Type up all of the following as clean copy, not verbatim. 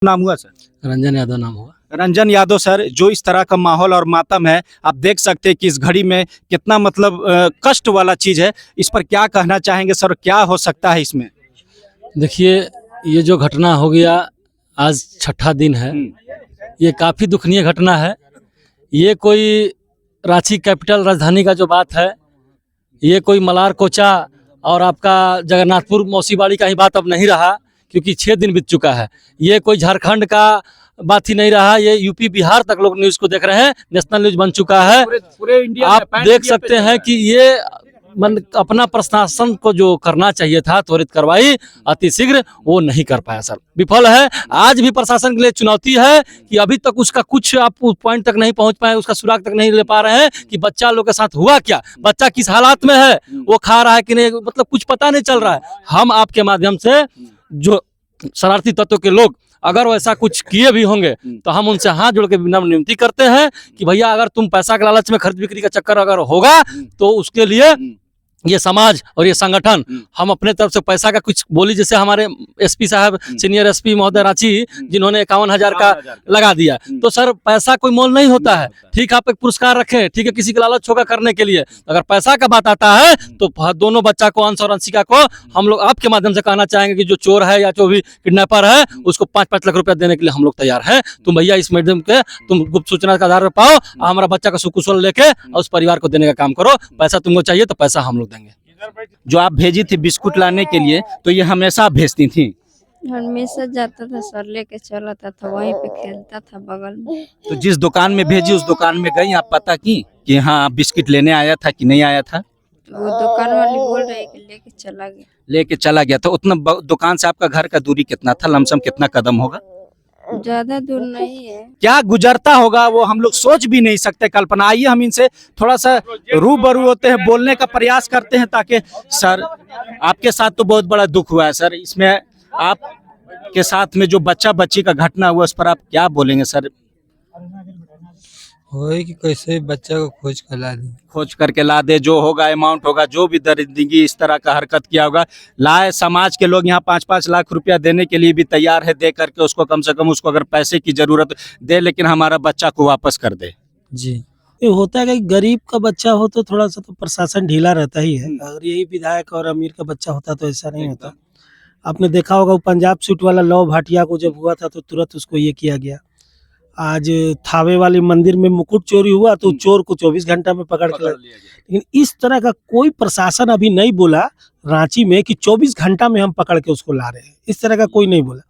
नाम हुआ सर? रंजन यादव नाम हुआ। रंजन यादव सर, जो इस तरह का माहौल और मातम है, आप देख सकते हैं कि इस घड़ी में कितना मतलब कष्ट वाला चीज है। इस पर क्या कहना चाहेंगे सर? क्या हो सकता है इसमें? देखिए, ये जो घटना हो गया आज छठा दिन है, ये काफ़ी दुखनीय घटना है। ये कोई रांची कैपिटल राजधानी का जो बात है, ये कोई मलार कोचा और आपका जगन्नाथपुर मौसीबाड़ी का ही बात अब नहीं रहा, क्योंकि 6 दिन बीत चुका है। ये कोई झारखंड का बात ही नहीं रहा, ये यूपी बिहार तक लोग न्यूज़ को देख रहे हैं, नेशनल न्यूज़ बन चुका है। पूरे इंडिया आप देख सकते हैं कि ये अपना प्रशासन को जो करना चाहिए था त्वरित कार्रवाई अति शीघ्र, वो नहीं कर पाया सर, विफल है। आज भी प्रशासन के लिए चुनौती है कि अभी तक उसका कुछ आप पॉइंट तक नहीं पहुंच पाए, उसका सुराग तक नहीं ले पा रहे हैं कि बच्चा लोग के साथ हुआ क्या, बच्चा किस हालात में है, वो खा रहा है कि नहीं, मतलब कुछ पता नहीं चल रहा है। हम आपके माध्यम से जो शरारती तत्वों के लोग अगर वैसा कुछ किए भी होंगे तो हम उनसे हाथ जोड़ के विनम्र विनती करते हैं कि भैया, अगर तुम पैसा के लालच में खरीद बिक्री का चक्कर अगर होगा तो उसके लिए ये समाज और ये संगठन हम अपने तरफ से पैसा का कुछ बोली, जैसे हमारे एसपी साहब, सीनियर एसपी महोदय रांची, जिन्होंने 51,000 का लगा दिया, तो सर पैसा कोई मोल नहीं होता है। ठीक, आप एक पुरस्कार रखें, ठीक है, किसी का लालच होगा करने के लिए, अगर पैसा का बात आता है तो दोनों बच्चा को, अंश और अंशिका को, हम लोग आपके माध्यम से कहना चाहेंगे कि जो चोर है या जो भी किडनैपर है, उसको 5-5 लाख रुपया देने के लिए हम लोग तैयार हैं। तुम भैया इस माध्यम के तुम गुप्त सूचना के आधार पर पाओ, हमारा बच्चा का सुकुशल लेके और उस परिवार को देने का काम करो। पैसा तुमको चाहिए तो पैसा हम लोग देंगे। जो आप भेजी थी बिस्कुट लाने के लिए, तो ये हमेशा आप भेजती थी? हमेशा जाता था सर, लेके चला था, वहीं पे खेलता था बगल में। तो जिस दुकान में भेजी उस दुकान में गई, आप पता की कि हाँ बिस्किट लेने आया था कि नहीं आया था? तो वो दुकान वाली बोल रही कि लेके चला गया। लेके चला गया। तो उतना दुकान से आपका घर का दूरी कितना था? लमसम कितना कदम होगा? ज्यादा दूर नहीं है। क्या गुजरता होगा वो हम लोग सोच भी नहीं सकते, कल्पना। आइए हम इनसे थोड़ा सा रूबरू होते हैं, बोलने का प्रयास करते हैं, ताकि सर आपके साथ तो बहुत बड़ा दुख हुआ है सर, इसमें आप के साथ में जो बच्चा बच्ची का घटना हुआ उस पर आप क्या बोलेंगे सर? होए कि कैसे बच्चा को खोज कर ला दे, खोज करके ला दे, जो होगा अमाउंट होगा, जो भी दरिंदगी इस तरह का हरकत किया होगा, लाए। समाज के लोग यहाँ 5-5 लाख रुपया देने के लिए भी तैयार है, दे करके उसको कम से कम, उसको अगर पैसे की जरूरत दे, लेकिन हमारा बच्चा को वापस कर दे। जी। ये होता है कि गरीब का बच्चा हो तो थोड़ा सा तो प्रशासन ढीला रहता ही है, अगर यही विधायक और अमीर का बच्चा होता तो ऐसा नहीं होता। आपने देखा होगा वो पंजाब सूट वाला लव भाटिया को जब हुआ था तो तुरंत उसको ये किया गया। आज थावे वाली मंदिर में मुकुट चोरी हुआ तो चोर को 24 घंटा में पकड़ के, लेकिन इस तरह का कोई प्रशासन अभी नहीं बोला रांची में कि 24 घंटा में हम पकड़ के उसको ला रहे हैं, इस तरह का कोई नहीं बोला।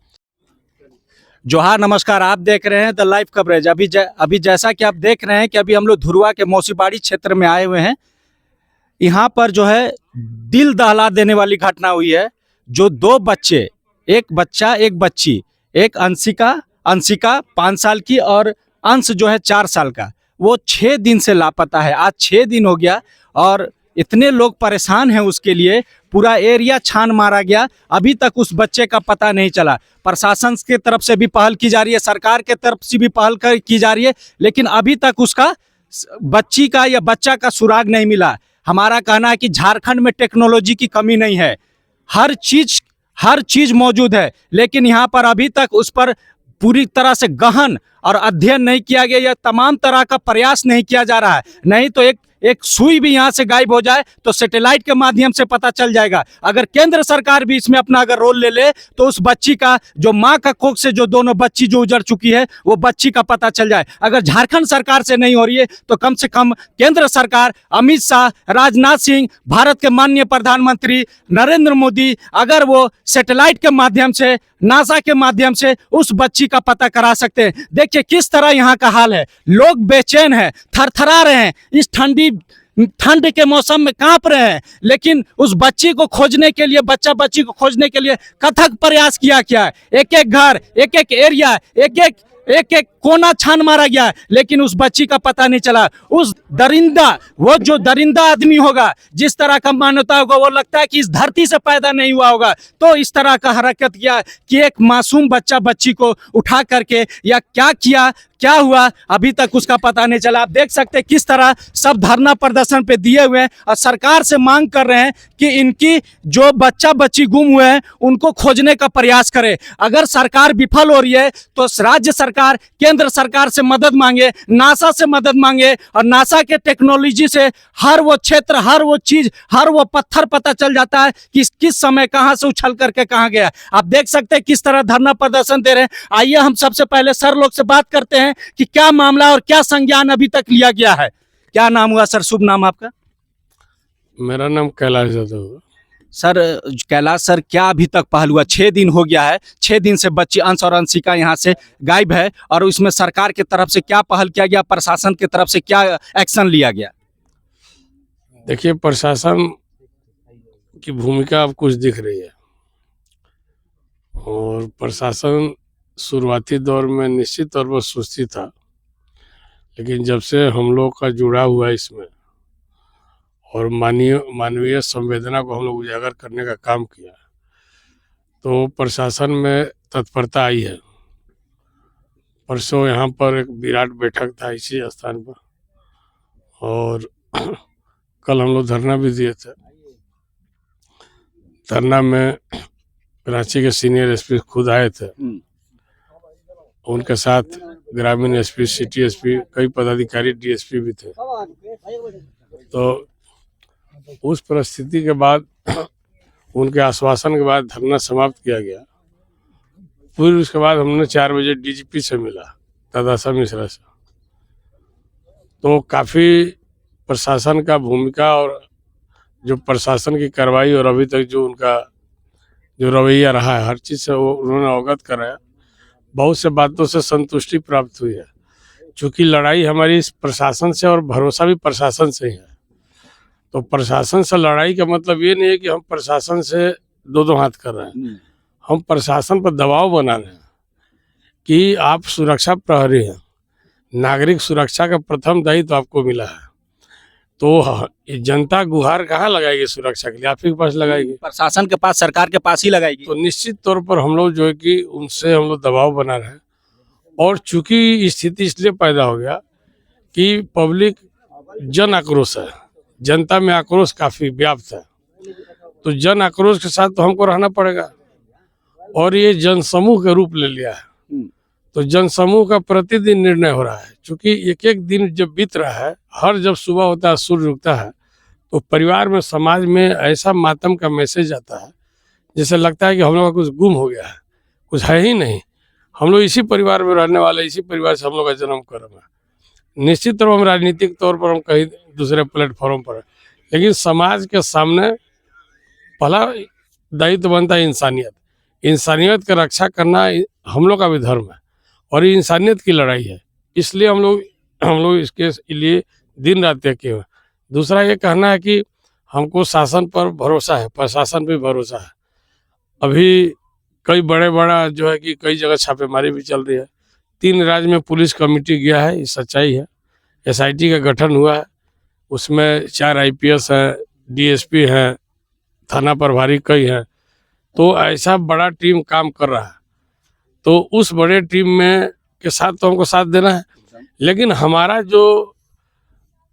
जोहार, नमस्कार। आप देख रहे हैं द लाइव कवरेज। अभी जैसा कि आप देख रहे हैं कि अभी हम लोग धुरवा के मौसीबाड़ी क्षेत्र में आए हुए हैं। यहाँ पर जो है दिल दहला देने वाली घटना हुई है। जो 2 बच्चे, एक बच्चा एक बच्ची, एक अंशिका 5 साल की और अंश जो है 4 साल का, वो 6 दिन से लापता है। आज 6 दिन हो गया और इतने लोग परेशान हैं उसके लिए, पूरा एरिया छान मारा गया, अभी तक उस बच्चे का पता नहीं चला। प्रशासन के तरफ से भी पहल की जा रही है, सरकार के तरफ से भी पहल की जा रही है, लेकिन अभी तक उसका, बच्ची का या बच्चा का सुराग नहीं मिला। हमारा कहना है कि झारखंड में टेक्नोलॉजी की कमी नहीं है, हर चीज मौजूद है, लेकिन यहाँ पर अभी तक उस पर पूरी तरह से गहन और अध्ययन नहीं किया गया, या तमाम तरह का प्रयास नहीं किया जा रहा है। नहीं तो एक सुई भी यहाँ से गायब हो जाए तो सैटेलाइट के माध्यम से पता चल जाएगा। अगर केंद्र सरकार भी इसमें अपना अगर रोल ले ले तो उस बच्ची का, जो माँ का कोख से जो दोनों बच्ची जो उजड़ चुकी है, वो बच्ची का पता चल जाए। अगर झारखंड सरकार से नहीं हो रही है तो कम से कम केंद्र सरकार, अमित शाह, राजनाथ सिंह, भारत के माननीय प्रधानमंत्री नरेंद्र मोदी, अगर वो सैटेलाइट के माध्यम से, नासा के माध्यम से उस बच्ची का पता करा सकते हैं। देखिए किस तरह यहाँ का हाल है, लोग बेचैन हैं, थरथरा रहे हैं, इस ठंड के मौसम में कांप रहे हैं, लेकिन उस बच्ची को खोजने के लिए, बच्ची को खोजने के लिए कथक प्रयास किया है। एक एक घर, एक एक एरिया, एक एक एक एक कोना छान मारा गया है, लेकिन उस बच्ची का पता नहीं चला। उस दरिंदा, वो जो दरिंदा आदमी होगा, जिस तरह का मान्यता होगा, वो लगता है कि इस धरती से पैदा नहीं हुआ होगा, तो इस तरह का हरकत किया कि एक मासूम बच्ची को उठा करके, या क्या किया, क्या हुआ, अभी तक उसका पता नहीं चला। आप देख सकते हैं किस तरह सब धरना प्रदर्शन पे दिए हुए हैं और सरकार से मांग कर रहे हैं कि इनकी जो बच्ची गुम हुए हैं उनको खोजने का प्रयास करे। अगर सरकार विफल हो रही है तो राज्य सरकार केंद्र सरकार से मदद मांगे, नासा से मदद मांगे, और नासा के टेक्नोलॉजी से हर वो क्षेत्र, हर वो चीज, हर वो पत्थर पता चल जाता है कि किस समय कहां से उछल करके कहां गया। आप देख सकते हैं किस तरह धरना प्रदर्शन दे रहे हैं। आइए हम सबसे पहले सर लोग से बात करते हैं कि क्या मामला और क्या संज्ञान अभी तक लिया गया है। क्या नाम हुआ सर, शुभ नाम आपका? मेरा नाम कैलाश यादव है। सर कैलाश सर, क्या अभी तक पहल हुआ? 6 दिन हो गया है, 6 दिन से बच्ची अंश और अंशिका यहाँ से गायब है, और इसमें सरकार की तरफ से क्या पहल किया गया, प्रशासन की तरफ से क्या एक्शन लिया गया? देखिए, प्रशासन की भूमिका अब कुछ दिख रही है, और प्रशासन शुरुआती दौर में निश्चित तौर पर सुस्ती था, लेकिन जब से हम लोग का जुड़ा हुआ है इसमें और मानवीय संवेदना को हम लोग उजागर करने का काम किया, तो प्रशासन में तत्परता आई है। परसों यहाँ पर एक विराट बैठक था इसी स्थान पर, और कल हम लोग धरना भी दिए थे। धरना में रांची के सीनियर एसपी खुद आए थे, उनके साथ ग्रामीण एसपी, सिटी एसपी, कई पदाधिकारी, डीएसपी भी थे। तो उस परिस्थिति के बाद, उनके आश्वासन के बाद धरना समाप्त किया गया। फिर उसके बाद हमने 4 बजे डीजीपी से मिला, तदासा मिश्रा से। तो काफ़ी प्रशासन का भूमिका और जो प्रशासन की कार्रवाई और अभी तक जो उनका जो रवैया रहा है, हर चीज़ से वो उन्होंने अवगत कराया। बहुत से बातों से संतुष्टि प्राप्त हुई है, क्योंकि लड़ाई हमारी इस प्रशासन से और भरोसा भी प्रशासन से ही है। तो प्रशासन से लड़ाई का मतलब ये नहीं है कि हम प्रशासन से दो हाथ कर रहे हैं, हम प्रशासन पर दबाव बना रहे हैं कि आप सुरक्षा प्रहरी हैं, नागरिक सुरक्षा का प्रथम दायित्व आपको मिला है, तो जनता गुहार कहाँ लगाएगी सुरक्षा के लिए? आप ही के पास लगाएगी, प्रशासन के पास, सरकार के पास ही लगाएगी। तो निश्चित तौर पर हम लोग जो है कि उनसे हम लोग दबाव बना रहे हैं। और चूंकि स्थिति इसलिए पैदा हो गया कि पब्लिक जन आक्रोश है, जनता में आक्रोश काफी व्याप्त है, तो जन आक्रोश के साथ तो हमको रहना पड़ेगा, और ये जनसमूह का रूप ले लिया है। तो जनसमूह का प्रतिदिन निर्णय हो रहा है, क्योंकि एक एक दिन जब बीत रहा है, हर जब सुबह होता है, सूर्य उगता है, तो परिवार में, समाज में ऐसा मातम का मैसेज आता है, जैसे लगता है कि हम लोग का कुछ गुम हो गया है, कुछ है ही नहीं। हम लोग इसी परिवार में रहने वाले, इसी परिवार से हम लोग का जन्म कर्म है। निश्चित तौर पर हम राजनीतिक तौर पर हम कहीं दूसरे प्लेटफॉर्म पर है, लेकिन समाज के सामने पहला दायित्व बनता है इंसानियत। इंसानियत का रक्षा करना हम लोग का भी धर्म है, और ये इंसानियत की लड़ाई है। इसलिए हम लोग इसके लिए दिन रात एक हुए। दूसरा ये कहना है कि हमको शासन पर भरोसा है, प्रशासन पर भरोसा है। अभी कई बड़ा जो है कि कई जगह छापेमारी भी चल रही है। 3 राज्य में पुलिस कमेटी गया है, ये सच्चाई है। एसआईटी का गठन हुआ है, उसमें 4 आईपीएस हैं, डीएसपी हैं, थाना प्रभारी कई हैं। तो ऐसा बड़ा टीम काम कर रहा है, तो उस बड़े टीम में के साथ तो हमको साथ देना है। लेकिन हमारा जो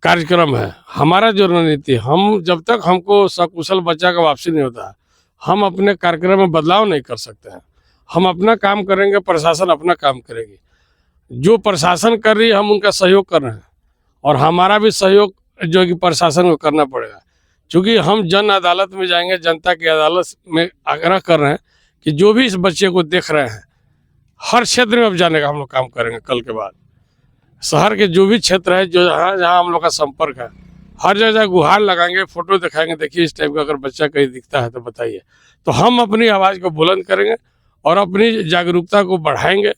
कार्यक्रम है, हमारा जो रणनीति, हम जब तक हमको सकुशल बच्चा का वापसी नहीं होता, हम अपने कार्यक्रम में बदलाव नहीं कर सकते हैं। हम अपना काम करेंगे, प्रशासन अपना काम करेगी। जो प्रशासन कर रही है, हम उनका सहयोग कर रहे हैं, और हमारा भी सहयोग जो कि प्रशासन को करना पड़ेगा, क्योंकि हम जन अदालत में जाएंगे, जनता की अदालत में आग्रह कर रहे हैं कि जो भी इस बच्चे को देख रहे हैं, हर क्षेत्र में अब जाने का हम लोग काम करेंगे। कल के बाद शहर के जो भी क्षेत्र है, जो जहाँ हम लोग का संपर्क है, हर जगह गुहार लगाएंगे, फोटो दिखाएंगे, देखिए इस टाइप का अगर बच्चा कहीं दिखता है तो बताइए। तो हम अपनी आवाज़ को बुलंद करेंगे और अपनी जागरूकता को बढ़ाएंगे,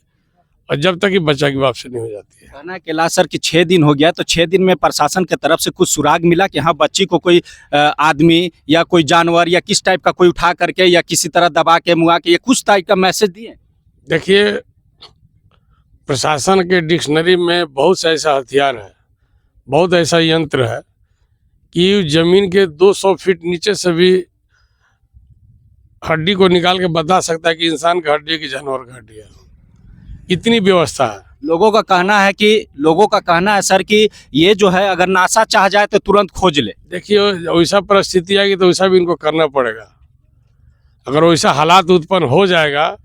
और जब तक कि बच्चा की वापसी नहीं हो जाती है। कहना कैलाश सर कि 6 दिन हो गया, तो 6 दिन में प्रशासन की तरफ से कुछ सुराग मिला कि हाँ बच्ची को कोई आदमी या कोई जानवर या किस टाइप का कोई उठा करके या किसी तरह दबा के मुआ के, ये कुछ टाइप का मैसेज दिए? देखिए, प्रशासन के डिक्शनरी में बहुत से ऐसा हथियार है, बहुत ऐसा यंत्र है कि जमीन के 200 फीट नीचे से भी हड्डी को निकाल के बता सकता है कि इंसान का हड्डी है कि जानवर का हड्डी है। इतनी व्यवस्था है। लोगों का कहना है सर कि ये जो है अगर नासा चाह जाए तो तुरंत खोज ले। देखिए, वैसा परिस्थिति आएगी तो वैसा भी इनको करना पड़ेगा। अगर वैसा हालात उत्पन्न हो जाएगा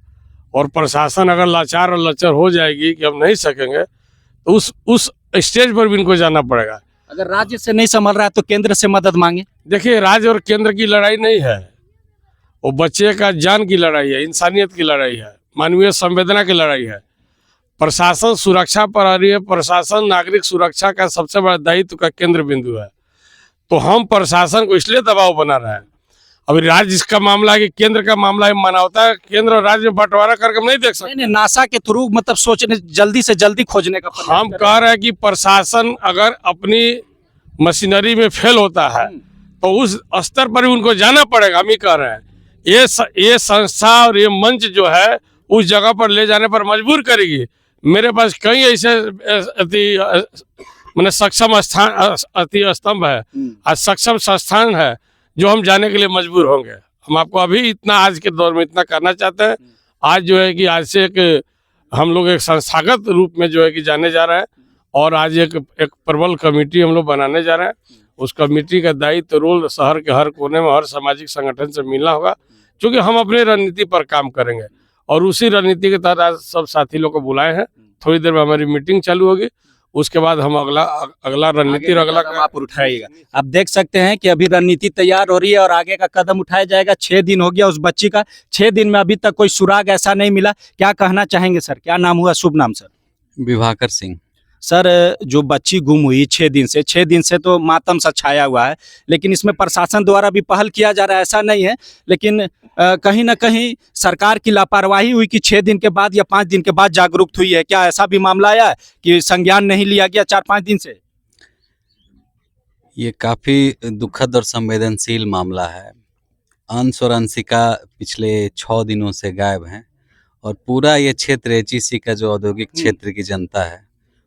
और प्रशासन अगर लाचार और लचर हो जाएगी कि हम नहीं सकेंगे, तो उस स्टेज पर भी इनको जाना पड़ेगा। अगर राज्य से नहीं संभल रहा है तो केंद्र से मदद मांगे। देखिए, राज्य और केंद्र की लड़ाई नहीं है, वो बच्चे का जान की लड़ाई है, इंसानियत की लड़ाई है, मानवीय संवेदना की लड़ाई है। प्रशासन सुरक्षा पर आ रही है। प्रशासन नागरिक सुरक्षा का सबसे बड़ा दायित्व का केंद्र बिंदु है। तो हम प्रशासन को इसलिए दबाव बना रहे हैं। अभी राज्य का मामला है कि केंद्र का मामला है, मानवता केंद्र और राज्य में बंटवारा करके हम नहीं देख सकते। नहीं, नासा के थ्रू मतलब सोचने जल्दी से जल्दी खोजने का प्रयास हम कर कह रहे हैं कि प्रशासन अगर अपनी मशीनरी में फेल होता है तो उस स्तर पर भी उनको जाना पड़ेगा। हम ही कह रहे हैं ये संस्था और ये मंच जो है उस जगह पर ले जाने पर मजबूर करेगी। मेरे पास कई ऐसे मैंने सक्षम स्थान अति स्तंभ है, आज सक्षम संस्थान है जो हम जाने के लिए मजबूर होंगे। हम आपको अभी इतना आज के दौर में इतना करना चाहते हैं। आज जो है कि आज से एक हम लोग एक संस्थागत रूप में जो है कि जाने जा रहे हैं और आज एक प्रबल कमेटी हम लोग बनाने जा रहे हैं। उस कमेटी का दायित्व रोल शहर के हर कोने में हर सामाजिक संगठन से मिलना होगा, क्योंकि हम अपनी रणनीति पर काम करेंगे और उसी रणनीति के तहत आज सब साथी लोग को बुलाए हैं। थोड़ी देर में हमारी मीटिंग चालू होगी, उसके बाद हम अगला रणनीति और अगला कदम आप उठाइएगा। आप देख सकते हैं कि अभी रणनीति तैयार हो रही है और आगे का कदम उठाया जाएगा। 6 दिन हो गया उस बच्ची का, 6 दिन में अभी तक कोई सुराग ऐसा नहीं मिला। क्या कहना चाहेंगे सर? क्या नाम हुआ, शुभ नाम सर? विभाकर सिंह। सर, जो बच्ची गुम हुई 6 दिन से तो मातम सा छाया हुआ है, लेकिन इसमें प्रशासन द्वारा भी पहल किया जा रहा है, ऐसा नहीं है। लेकिन कहीं ना कहीं सरकार की लापरवाही हुई कि 6 दिन के बाद या 5 दिन के बाद जागरूक हुई है। क्या ऐसा भी मामला आया है कि संज्ञान नहीं लिया गया 4-5 दिन से? ये काफ़ी दुखद और संवेदनशील मामला है। अंश और अंशिका पिछले 6 दिनों से गायब हैं और पूरा ये क्षेत्र एचईसी का जो औद्योगिक क्षेत्र की जनता है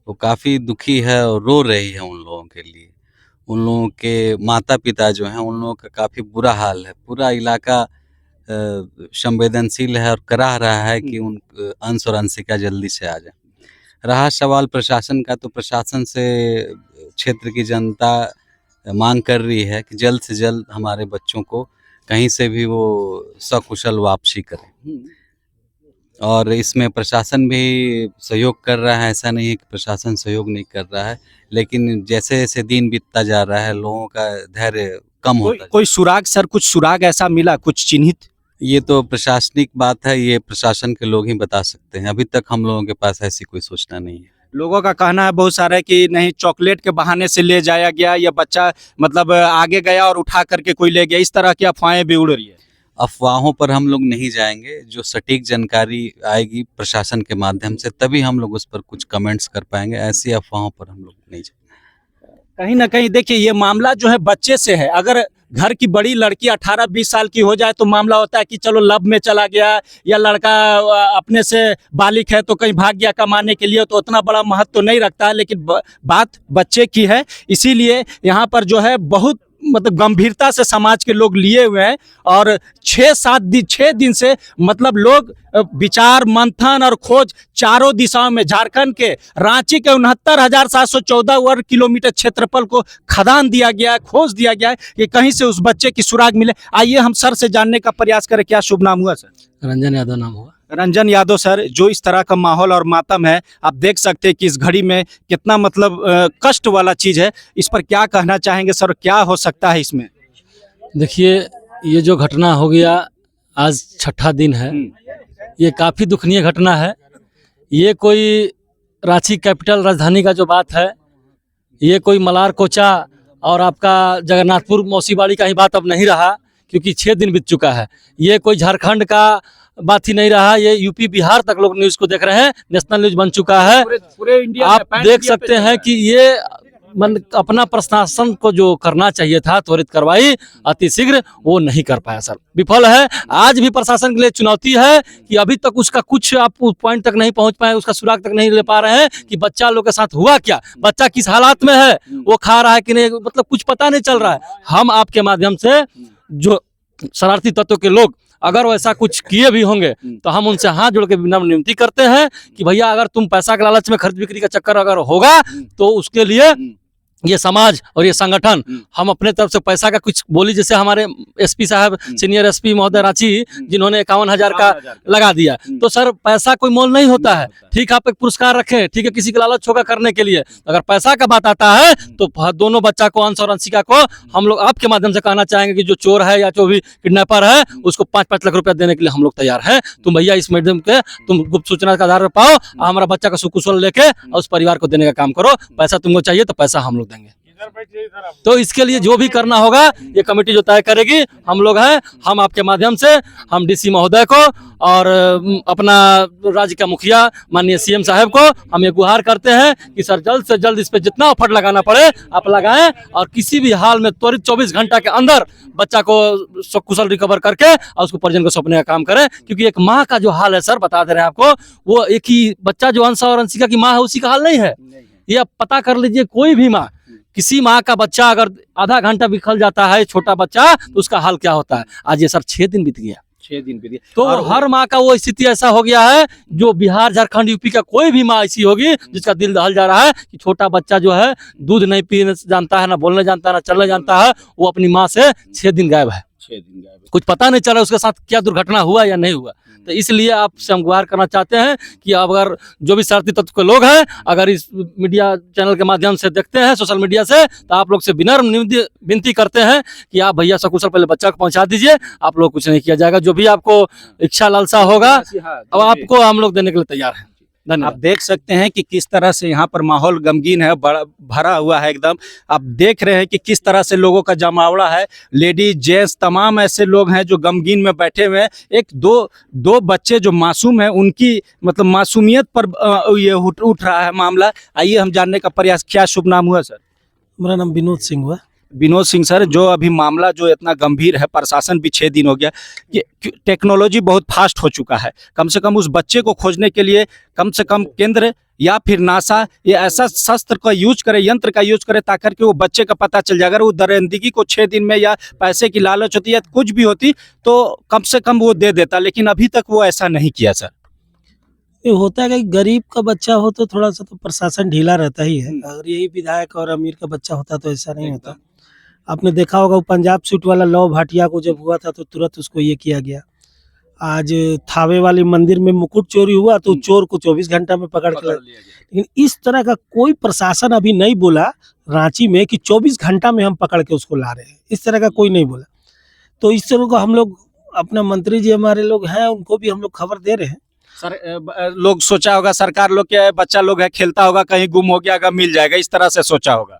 वो काफ़ी दुखी है और रो रही है उन लोगों के लिए। उन लोगों के माता पिता जो हैं उन लोगों का काफ़ी बुरा हाल है। पूरा इलाका संवेदनशील है और कराह रहा है कि उन अंश और अंशिका जल्दी से आ जाए। रहा सवाल प्रशासन का, तो प्रशासन से क्षेत्र की जनता मांग कर रही है कि जल्द से जल्द हमारे बच्चों को कहीं से भी वो सकुशल वापसी करें और इसमें प्रशासन भी सहयोग कर रहा है। ऐसा नहीं है कि प्रशासन सहयोग नहीं कर रहा है, लेकिन जैसे जैसे दिन बीतता जा रहा है लोगों का धैर्य कम होता है। कोई सुराग सर, कुछ सुराग ऐसा मिला, कुछ चिन्हित? ये तो प्रशासनिक बात है, ये प्रशासन के लोग ही बता सकते हैं। अभी तक हम लोगों के पास ऐसी कोई सूचना नहीं है। लोगों का कहना है बहुत सारा कि नहीं, चॉकलेट के बहाने से ले जाया गया या बच्चा मतलब आगे गया और उठा करके कोई ले गया, इस तरह की अफवाहें भी उड़ रही है। अफवाहों पर हम लोग नहीं जाएंगे। जो सटीक जानकारी आएगी प्रशासन के माध्यम से तभी हम लोग उस पर कुछ कमेंट्स कर पाएंगे। ऐसी अफवाहों पर हम लोग नहीं जाएंगे। कहीं ना कहीं देखिए ये मामला जो है बच्चे से है। अगर घर की बड़ी लड़की 18-20 साल की हो जाए तो मामला होता है कि चलो लब में चला गया या लड़का अपने से बालिग है तो कहीं भाग गया कमाने के लिए, तो उतना बड़ा महत्व तो नहीं रखता है। लेकिन बात बच्चे की है, इसीलिए यहाँ पर जो है बहुत मतलब गंभीरता से समाज के लोग लिए हुए हैं और 6 दिन से मतलब लोग विचार मंथन और खोज चारों दिशाओं में, झारखंड के रांची के 69,714 वर्ग किलोमीटर क्षेत्रफल को खदान दिया गया है, खोज दिया गया है कि कहीं से उस बच्चे की सुराग मिले। आइए हम सर से जानने का प्रयास करें। क्या शुभ नाम हुआ सर? रंजन यादव नाम हुआ। रंजन यादव सर, जो इस तरह का माहौल और मातम है, आप देख सकते हैं कि इस घड़ी में कितना मतलब कष्ट वाला चीज़ है। इस पर क्या कहना चाहेंगे सर? क्या हो सकता है इसमें? देखिए, ये जो घटना हो गया आज 6ठा दिन है, ये काफ़ी दुखनीय घटना है। ये कोई रांची कैपिटल राजधानी का जो बात है, ये कोई मलार कोचा और आपका जगन्नाथपुर मौसीबाड़ी का ही बात अब नहीं रहा, क्योंकि 6 दिन बीत चुका है। ये कोई झारखंड का बात ही नहीं रहा, ये यूपी बिहार तक लोग न्यूज़ को देख रहे हैं, नेशनल न्यूज़ बन चुका है। पूरे इंडिया आप देख सकते हैं कि ये अपना प्रशासन को जो करना चाहिए था त्वरित कार्रवाई अति शीघ्र वो नहीं कर पाया सर, विफल है। आज भी प्रशासन के लिए चुनौती है कि अभी तक उसका कुछ आप पॉइंट तक नहीं पहुंच पाए, उसका सुराग तक नहीं ले पा रहे हैं कि बच्चा लोग के साथ हुआ क्या, बच्चा किस हालात में है, वो खा रहा है कि नहीं, मतलब कुछ पता नहीं चल रहा है। हम आपके माध्यम से जो शरारती तत्व के लोग अगर वैसा कुछ किए भी होंगे तो हम उनसे हाथ जोड़ के विनम्र विनती करते हैं कि भैया अगर तुम पैसा के लालच में खरीद बिक्री का चक्कर अगर होगा तो उसके लिए ये समाज और ये संगठन हम अपने तरफ से पैसा का कुछ बोली, जैसे हमारे एसपी साहब सीनियर एसपी महोदय रांची जिन्होंने 51,000 का लगा दिया, तो सर पैसा कोई मोल नहीं होता है। ठीक है, आप एक पुरस्कार रखें, ठीक है, किसी का लालच होगा करने के लिए, अगर पैसा का बात आता है तो दोनों बच्चा को, अंश और अंशिका को हम लोग आपके माध्यम से कहना चाहेंगे कि जो चोर है या जो भी किडनैपर है उसको 5-5 लाख रुपया देने के लिए हम लोग तैयार हैं। तुम भैया इस माध्यम के तुम गुप्त सूचना के आधार पर पाओ, हमारा बच्चा का सुकुशल लेके और उस परिवार को देने का काम करो। पैसा तुमको चाहिए तो पैसा हम लोग देंगे। तो इसके लिए जो भी करना होगा ये कमेटी जो तय करेगी, हम लोग हैं, हम आपके माध्यम से हम डीसी महोदय को और अपना राज्य का मुखिया माननीय सीएम साहब को हम ये गुहार करते हैं कि सर जल्द से जल्द इस पे जितना ऑफर लगाना पड़े आप लगाएं और किसी भी हाल में त्वरित 24 घंटा के अंदर बच्चा को कुशल रिकवर करके और उसको परिजन को सौंपने का काम करें। क्योंकि एक माँ का जो हाल है सर, बता दे रहे हैं आपको, वो एक ही बच्चा जो अंश और अंशिका की माँ है उसी का हाल नहीं है। ये आप पता कर लीजिए, कोई भी माँ, किसी माँ का बच्चा अगर आधा घंटा बिखल जाता है छोटा बच्चा तो उसका हाल क्या होता है। आज ये सर 6 दिन बीत गया, 6 दिन बीत गए तो हर माँ का वो स्थिति ऐसा हो गया है, जो बिहार झारखंड यूपी का कोई भी माँ ऐसी होगी जिसका दिल दहल जा रहा है कि छोटा बच्चा जो है दूध नहीं पीने जानता है, ना बोलने जानता है, ना चलने जानता है, वो अपनी माँ से 6 दिन गायब है। 6 दिन गायब, कुछ पता नहीं चला उसके साथ क्या दुर्घटना हुआ या नहीं हुआ। तो इसलिए आपसे हम गुहार करना चाहते हैं कि अगर जो भी शरारती तत्व के लोग हैं अगर इस मीडिया चैनल के माध्यम से देखते हैं, सोशल मीडिया से, तो आप लोग से विनम्र विनती करते हैं कि आप भैया सकुशल पहले बच्चा को पहुंचा दीजिए, आप लोग कुछ नहीं किया जाएगा। जो भी आपको इच्छा लालसा होगा अब आपको हम लोग देने के लिए तैयार हैं। आप धन्यवाद। देख सकते हैं कि किस तरह से यहाँ पर माहौल गमगीन है, बड़ा भरा हुआ है एकदम। आप देख रहे हैं कि किस तरह से लोगों का जमावड़ा है, लेडीज जेंट्स तमाम ऐसे लोग हैं जो गमगीन में बैठे हुए हैं। एक दो बच्चे जो मासूम हैं उनकी मतलब मासूमियत पर ये उठ रहा है मामला। आइए हम जानने का प्रयास, क्या शुभ नाम हुआ सर? मेरा नाम विनोद सिंह हुआ। विनोद सिंह सर, जो अभी मामला जो इतना गंभीर है, प्रशासन भी 6 दिन हो गया, कि टेक्नोलॉजी बहुत फास्ट हो चुका है, कम से कम उस बच्चे को खोजने के लिए कम से कम केंद्र या फिर नासा ये ऐसा शस्त्र का यूज करे, यंत्र का यूज करे ताकि वो बच्चे का पता चल जाए। अगर वो दरिंदगी को 6 दिन में या पैसे की लालच होती या कुछ भी होती तो कम से कम वो दे देता, लेकिन अभी तक वो ऐसा नहीं किया सर। ये होता है कि गरीब का बच्चा हो तो थोड़ा सा तो प्रशासन ढीला रहता ही है। अगर यही विधायक और अमीर का बच्चा होता तो ऐसा नहीं होता। आपने देखा होगा वो पंजाब सूट वाला लव भाटिया को जब हुआ था तो तुरंत उसको ये किया गया। आज थावे वाली मंदिर में मुकुट चोरी हुआ तो चोर को 24 घंटा में पकड़ के लेकिन इस तरह का कोई प्रशासन अभी नहीं बोला रांची में कि 24 घंटा में हम पकड़ के उसको ला रहे हैं, इस तरह का कोई नहीं बोला। तो इस तरह का हम लोग अपना मंत्री जी हमारे लोग हैं उनको भी हम लोग खबर दे रहे हैं। सर लोग सोचा होगा, सरकार लोग क्या है, बच्चा लोग है खेलता होगा, कहीं गुम हो गया होगा मिल जाएगा, इस तरह से सोचा होगा।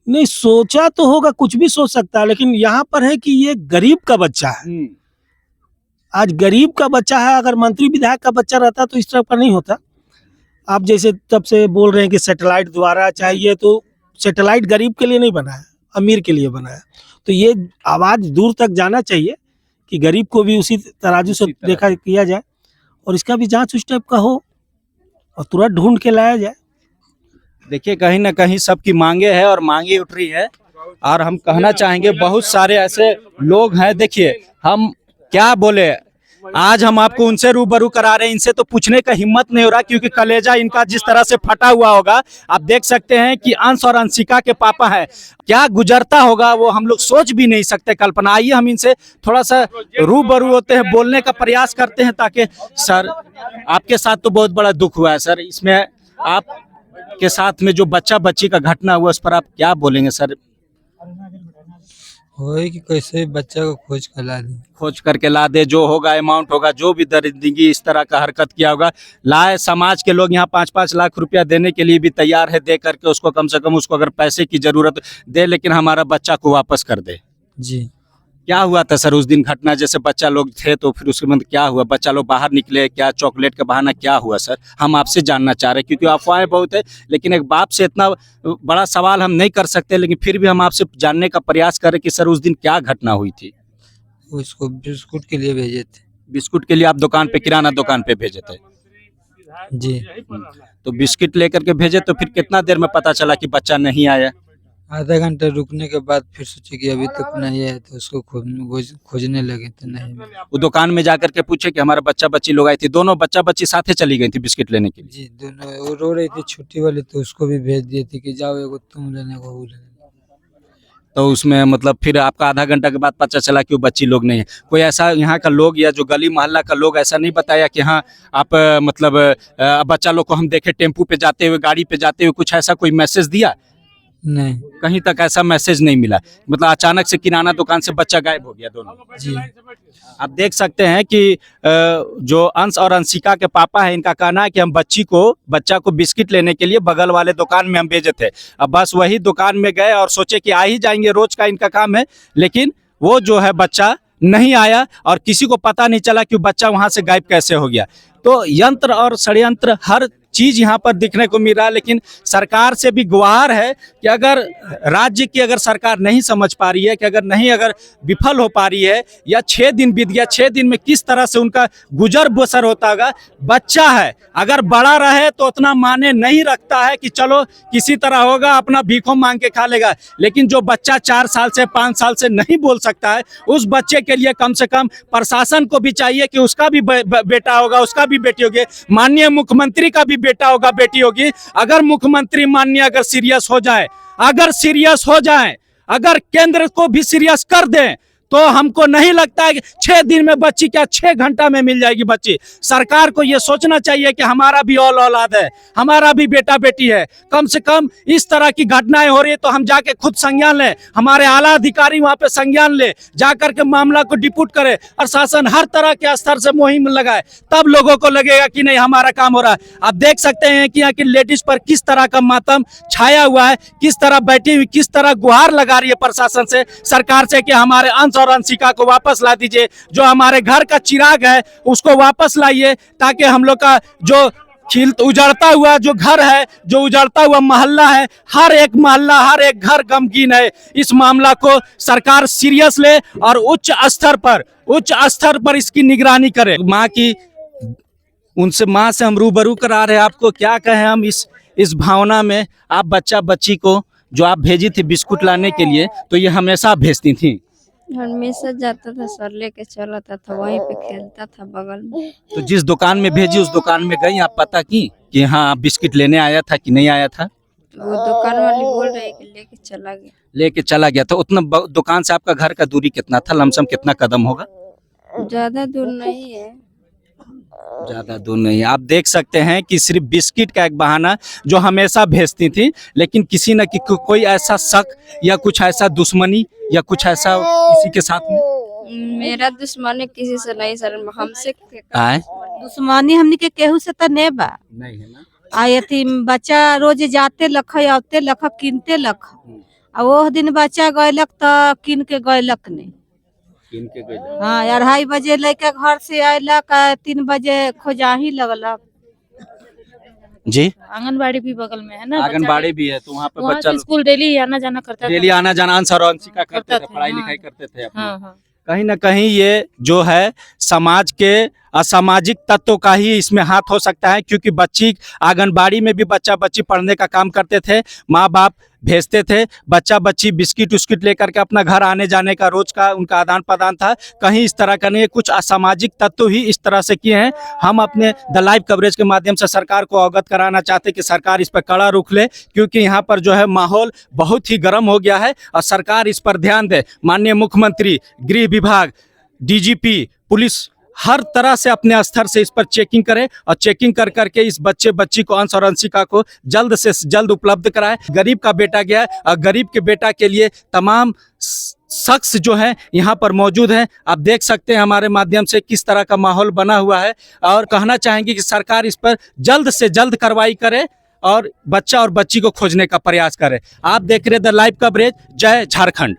नहीं सोचा तो होगा, कुछ भी सोच सकता है, लेकिन यहाँ पर है कि ये गरीब का बच्चा है। आज गरीब का बच्चा है, अगर मंत्री विधायक का बच्चा रहता तो इस तरह का नहीं होता। आप जैसे तब से बोल रहे हैं कि सैटेलाइट द्वारा चाहिए, तो सैटेलाइट गरीब के लिए नहीं बना है, अमीर के लिए बना है। तो ये आवाज दूर तक जाना चाहिए कि गरीब को भी उसी तराजू से देखा किया जाए और इसका भी जांच उस टाइप का हो और तुरंत ढूंढ के लाया जाए। देखिए कहीं ना कहीं सबकी मांगे है और मांगे उठ रही है, और हम कहना चाहेंगे बहुत सारे ऐसे लोग हैं। देखिए हम क्या बोले, आज हम आपको उनसे रूबरू करा रहे हैं, इनसे तो पूछने का हिम्मत नहीं हो रहा क्योंकि कलेजा इनका जिस तरह से फटा हुआ होगा। आप देख सकते हैं कि अंश और अंशिका के पापा हैं, क्या गुजरता होगा वो हम लोग सोच भी नहीं सकते, कल्पना। आइए हम इनसे थोड़ा सा रूबरू होते हैं, बोलने का प्रयास करते हैं ताकि सर आपके साथ तो बहुत बड़ा दुख हुआ है सर, इसमें आप के साथ में जो बच्चा बच्ची का घटना हुआ उस पर आप क्या बोलेंगे सर? होए कि कैसे बच्चा को खोज कर ला दे, खोज करके ला दे, जो होगा अमाउंट होगा, जो भी दरिंदगी इस तरह का हरकत किया होगा लाए। समाज के लोग यहाँ 5-5 लाख रुपया देने के लिए भी तैयार है, दे करके उसको कम से कम उसको अगर पैसे की जरूरत दे, लेकिन हमारा बच्चा को वापस कर दे। जी क्या हुआ था सर उस दिन घटना? जैसे बच्चा लोग थे तो फिर उसके बाद क्या हुआ? बच्चा लोग बाहर निकले, क्या चॉकलेट का बहाना क्या हुआ सर? हम आपसे जानना चाह रहे हैं क्योंकि अफवाहें बहुत है, लेकिन एक बाप से इतना बड़ा सवाल हम नहीं कर सकते, लेकिन फिर भी हम आपसे जानने का प्रयास करें कि सर उस दिन क्या घटना हुई थी? उसको बिस्कुट के लिए भेजे थे। बिस्कुट के लिए आप दुकान पे, किराना दुकान पे भेजे थे? जी, तो बिस्किट लेकर के भेजे तो फिर कितना देर में पता चला कि बच्चा नहीं आया? आधा घंटा रुकने के बाद फिर सोचे कि अभी तक नहीं है, तो उसको खोजने लगे तो नहीं मिला। वो दुकान में जाकर के पूछे कि हमारा बच्चा बच्ची लोग आई थी, दोनों बच्चा बच्ची साथे चली गई थी बिस्किट लेने के लिए? जी, दोनों वो रो रही थी छोटी वाली, तो उसको भी भेज दिए थे कि जाओ एगो तुम लेने को वो लेने। तो उसमें मतलब फिर आपका आधा घंटा के बाद पता चला कि वो बच्ची लोग नहीं है। कोई ऐसा यहाँ का लोग या जो गली मोहल्ला का लोग ऐसा नहीं बताया कि हाँ आप मतलब बच्चा लोग को हम देखे टेम्पू पे जाते हुए, गाड़ी पे जाते हुए, कुछ ऐसा कोई मैसेज दिया? नहीं। कहीं तक ऐसा मैसेज नहीं मिला, मतलब अचानक से किराना दुकान से बच्चा गायब हो गया दोनों? जी, आप देख सकते हैं कि जो अंश और अंशिका के पापा हैं, इनका कहना है कि हम बच्चा को बिस्किट लेने के लिए बगल वाले दुकान में हम भेजे थे। अब बस वही दुकान में गए और सोचे कि आ ही जाएंगे, रोज का इनका काम है, लेकिन वो जो है बच्चा नहीं आया और किसी को पता नहीं चला कि बच्चा वहां से गायब कैसे हो गया। तो यंत्र और षड्यंत्र हर चीज यहाँ पर दिखने को मिल रहा है, लेकिन सरकार से भी गुहार है कि अगर राज्य की अगर सरकार नहीं समझ पा रही है, कि अगर विफल हो पा रही है, या 6 दिन बीत गया, 6 दिन में किस तरह से उनका गुजर बसर होता होगा। बच्चा है, अगर बड़ा रहे तो उतना माने नहीं रखता है कि चलो किसी तरह होगा, अपना भीखों मांग के खा लेगा, लेकिन जो बच्चा 4 साल से 5 साल से नहीं बोल सकता है, उस बच्चे के लिए कम से कम प्रशासन को भी चाहिए कि उसका भी बेटा होगा, उसका भी बेटी होगी, माननीय मुख्यमंत्री का भी बेटा होगा, बेटी होगी। अगर मुख्यमंत्री माननीय अगर सीरियस हो जाए, अगर केंद्र को भी सीरियस कर दें, तो हमको नहीं लगता है कि 6 दिन में बच्ची, क्या 6 घंटा में मिल जाएगी बच्ची। सरकार को यह सोचना चाहिए कि हमारा भी औलाद है, हमारा भी बेटा बेटी है। कम से कम इस तरह की घटनाएं हो रही है तो हम जाके खुद संज्ञान लें, हमारे आला अधिकारी वहां पे संज्ञान ले, जाकर के मामला को डिप्यूट करे, प्रशासन हर तरह के स्तर से मुहिम लगाए, तब लोगों को लगेगा कि नहीं हमारा काम हो रहा है। आप देख सकते हैं कि यहाँ की लेडीज पर किस तरह का मातम छाया हुआ है, किस तरह बैठी हुई, किस तरह गुहार लगा रही है प्रशासन से, सरकार से कि हमारे अंश और अंशिका को वापस ला दीजिए, जो हमारे घर का चिराग है उसको वापस लाइए, ताकि हम लोग का जो उजड़ता हुआ जो घर है, जो उजड़ता हुआ मोहल्ला है, हर एक मोहल्ला, हर एक घर गमगीन है। इस मामला को सरकार सीरियस ले और उच्च स्तर पर इसकी निगरानी करे। माँ से हम रूबरू करा रहे हैं आपको। क्या कहें हम इस भावना में? आप बच्ची को जो आप भेजी थी बिस्कुट लाने के लिए, तो ये हमेशा भेजती थी? हमेशा जाता था सर, लेके चला था, वहीं पे खेलता था बगल में। तो जिस दुकान में भेजी उस दुकान में गई, आप पता की कि हाँ बिस्किट लेने आया था कि नहीं आया था? वो दुकान वाली बोल रही कि लेके चला गया। तो उतना दुकान से आपका घर का दूरी कितना था? लमसम कितना कदम होगा? ज्यादा दूर नहीं है। ज्यादा दूर नहीं है। आप देख सकते हैं कि सिर्फ बिस्किट का एक बहाना जो हमेशा भेजती थी, लेकिन किसी न कोई ऐसा शक या कुछ ऐसा दुश्मनी या कुछ ऐसा किसी के साथ में? मेरा दुश्मनी किसी से नहीं सर, हमसे आए दुश्मनी हमनी के केहू से तो नहीं बा। नहीं है ना। आये थी बच्चा रोज जाते लख आवते लख किनते लख, आ वो दिन बच्चा गयलक तो किन के गयलक नहीं। हाँ, 2:30 बजे लेके घर से आयलक, 3 बजे खोजाही लगलक। जी, आंगनबाड़ी भी बगल में है ना, आंगनबाड़ी भी है, तो वहाँ पे वहाँ बच्चा से स्कूल डेली आना जाना करता था। डेली आना जाना अंश और अंशिका करते करता थे, था, पढ़ाई हाँ। लिखाई करते थे अपना। हाँ हाँ। कहीं ना कहीं ये जो है समाज के असामाजिक तत्वों का ही इसमें हाथ हो सकता है, क्योंकि बच्ची आंगनबाड़ी में भी बच्ची पढ़ने का काम करते थे, माँ बाप भेजते थे, बच्ची बिस्किट उस्किट लेकर के अपना घर आने जाने का रोज का उनका आदान प्रदान था। कहीं इस तरह का नहीं, कुछ असामाजिक तत्व ही इस तरह से किए हैं। हम अपने द लाइव कवरेज के माध्यम से सरकार को अवगत कराना चाहते हैं कि सरकार इस पर कड़ा रुख ले, क्योंकि यहाँ पर जो है माहौल बहुत ही गर्म हो गया है और सरकार इस पर ध्यान दे। माननीय मुख्यमंत्री, गृह विभाग, डीजीपी, पुलिस हर तरह से अपने स्तर से इस पर चेकिंग करे और चेकिंग कर करके इस बच्ची को, अंश और अंशिका को जल्द से जल्द उपलब्ध कराए। गरीब का बेटा गया है और गरीब के बेटा के लिए तमाम शख्स जो है यहाँ पर मौजूद हैं। आप देख सकते हैं हमारे माध्यम से किस तरह का माहौल बना हुआ है, और कहना चाहेंगे कि सरकार इस पर जल्द से जल्द कार्रवाई करे और बच्चा और बच्ची को खोजने का प्रयास करे। आप देख रहे द लाइव कवरेज। जय झारखंड।